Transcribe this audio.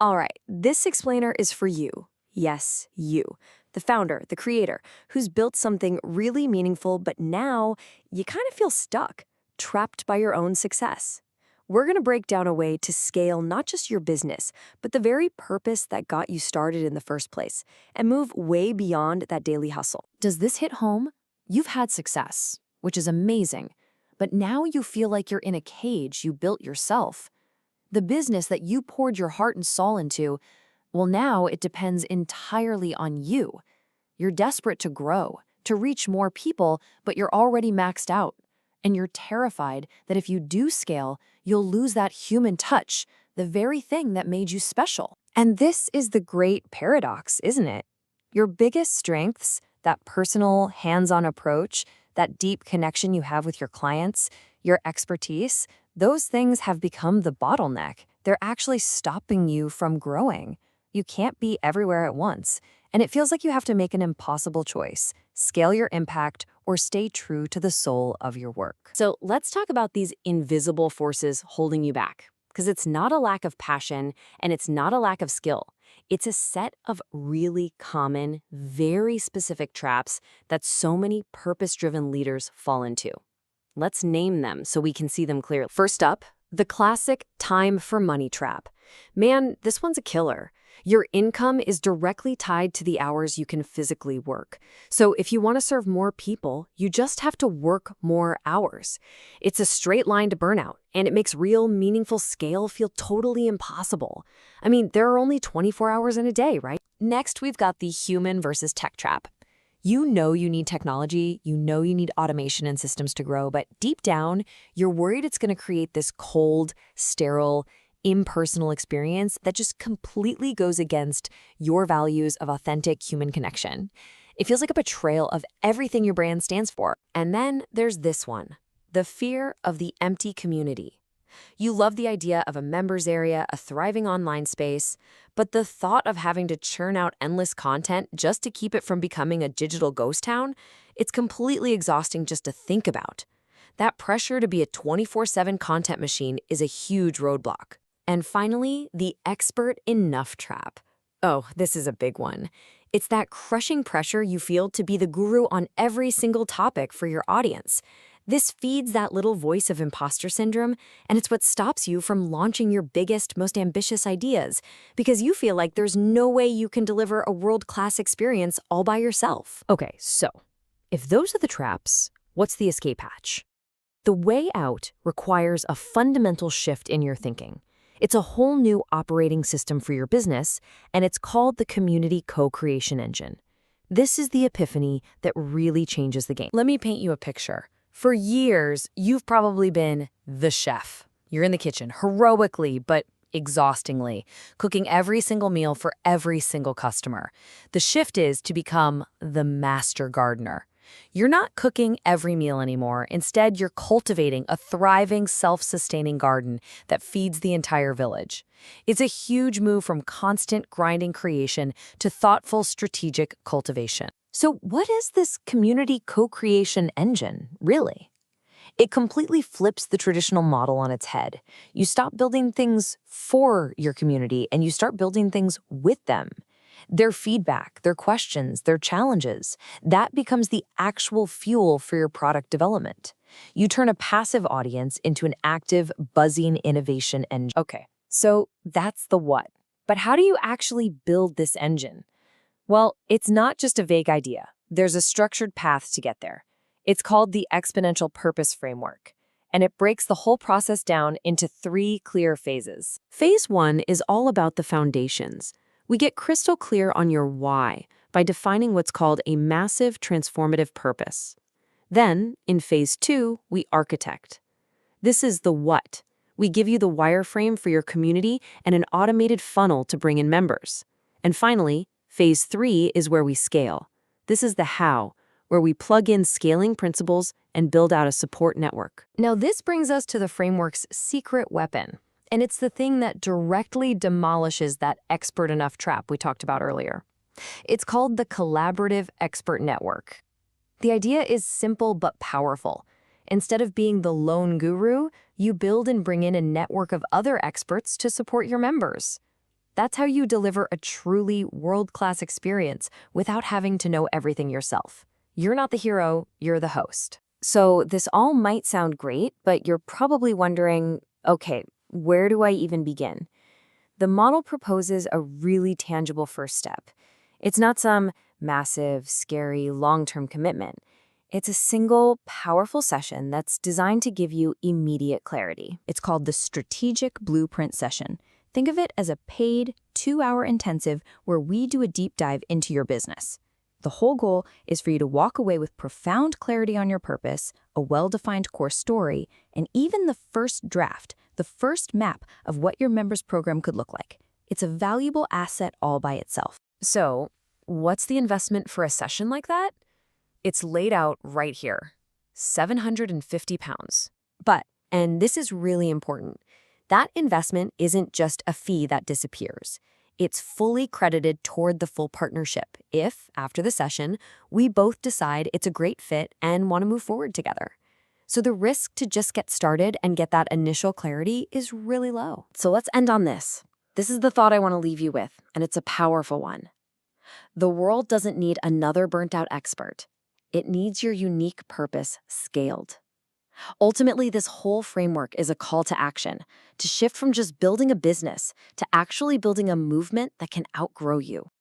All right, this explainer is for you. Yes, you. The founder, the creator, who's built something really meaningful, but now you kind of feel stuck, trapped by your own success. We're going to break down a way to scale not just your business, but the very purpose that got you started in the first place, and move way beyond that daily hustle. Does this hit home? You've had success, which is amazing, but now you feel like you're in a cage you built yourself. The business that you poured your heart and soul into, well, now it depends entirely on you. You're desperate to grow, to reach more people, but you're already maxed out. And you're terrified that if you do scale, you'll lose that human touch, the very thing that made you special. And this is the great paradox, isn't it? Your biggest strengths, that personal, hands-on approach, that deep connection you have with your clients, your expertise, those things have become the bottleneck. They're actually stopping you from growing. You can't be everywhere at once, and it feels like you have to make an impossible choice: scale your impact or stay true to the soul of your work. So let's talk about these invisible forces holding you back, because it's not a lack of passion and it's not a lack of skill. It's a set of really common, very specific traps that so many purpose-driven leaders fall into. Let's name them so we can see them clearly. First up, the classic time for money trap. Man, this one's a killer. Your income is directly tied to the hours you can physically work. So if you want to serve more people, you just have to work more hours. It's a straight line to burnout, and it makes real, meaningful scale feel totally impossible. I mean, there are only 24 hours in a day, right? Next, we've got the human versus tech trap. You know you need technology, you know you need automation and systems to grow, but deep down, you're worried it's going to create this cold, sterile, impersonal experience that just completely goes against your values of authentic human connection. It feels like a betrayal of everything your brand stands for. And then there's this one, the fear of the empty community. You love the idea of a members area, a thriving online space, but the thought of having to churn out endless content just to keep it from becoming a digital ghost town, it's completely exhausting just to think about. That pressure to be a 24/7 content machine is a huge roadblock. And finally, the expert enough trap. Oh, this is a big one. It's that crushing pressure you feel to be the guru on every single topic for your audience. This feeds that little voice of imposter syndrome, and it's what stops you from launching your biggest, most ambitious ideas, because you feel like there's no way you can deliver a world-class experience all by yourself. Okay, so if those are the traps, what's the escape hatch? The way out requires a fundamental shift in your thinking. It's a whole new operating system for your business, and it's called the Community Co-Creation Engine. This is the epiphany that really changes the game. Let me paint you a picture. For years, you've probably been the chef. You're in the kitchen, heroically but exhaustingly, cooking every single meal for every single customer. The shift is to become the master gardener. You're not cooking every meal anymore. Instead, you're cultivating a thriving, self-sustaining garden that feeds the entire village. It's a huge move from constant grinding creation to thoughtful, strategic cultivation. So what is this community co-creation engine, really? It completely flips the traditional model on its head. You stop building things for your community and you start building things with them. Their feedback, their questions, their challenges, that becomes the actual fuel for your product development. You turn a passive audience into an active, buzzing innovation engine. Okay, so that's the what. But how do you actually build this engine? Well, it's not just a vague idea. There's a structured path to get there. It's called the Exponential Purpose Framework, and it breaks the whole process down into 3 clear phases. Phase 1 is all about the foundations. We get crystal clear on your why by defining what's called a massive transformative purpose. Then, in phase 2, we architect. This is the what. We give you the wireframe for your community and an automated funnel to bring in members. And finally, phase 3 is where we scale. This is the how, where we plug in scaling principles and build out a support network. Now, this brings us to the framework's secret weapon. And it's the thing that directly demolishes that expert enough trap we talked about earlier. It's called the Collaborative Expert Network. The idea is simple but powerful. Instead of being the lone guru, you build and bring in a network of other experts to support your members. That's how you deliver a truly world-class experience without having to know everything yourself. You're not the hero, you're the host. So this all might sound great, but you're probably wondering, okay, where do I even begin? The model proposes a really tangible first step. It's not some massive, scary, long-term commitment. It's a single, powerful session that's designed to give you immediate clarity. It's called the Strategic Blueprint Session. Think of it as a paid 2-hour intensive where we do a deep dive into your business. The whole goal is for you to walk away with profound clarity on your purpose, a well-defined core story, and even the first draft, the first map of what your members' program could look like. It's a valuable asset all by itself. So, what's the investment for a session like that? It's laid out right here, £750. But, and this is really important, that investment isn't just a fee that disappears. It's fully credited toward the full partnership if, after the session, we both decide it's a great fit and want to move forward together. So the risk to just get started and get that initial clarity is really low. So let's end on this. This is the thought I want to leave you with, and it's a powerful one. The world doesn't need another burnt-out expert. It needs your unique purpose scaled. Ultimately, this whole framework is a call to action, to shift from just building a business to actually building a movement that can outgrow you.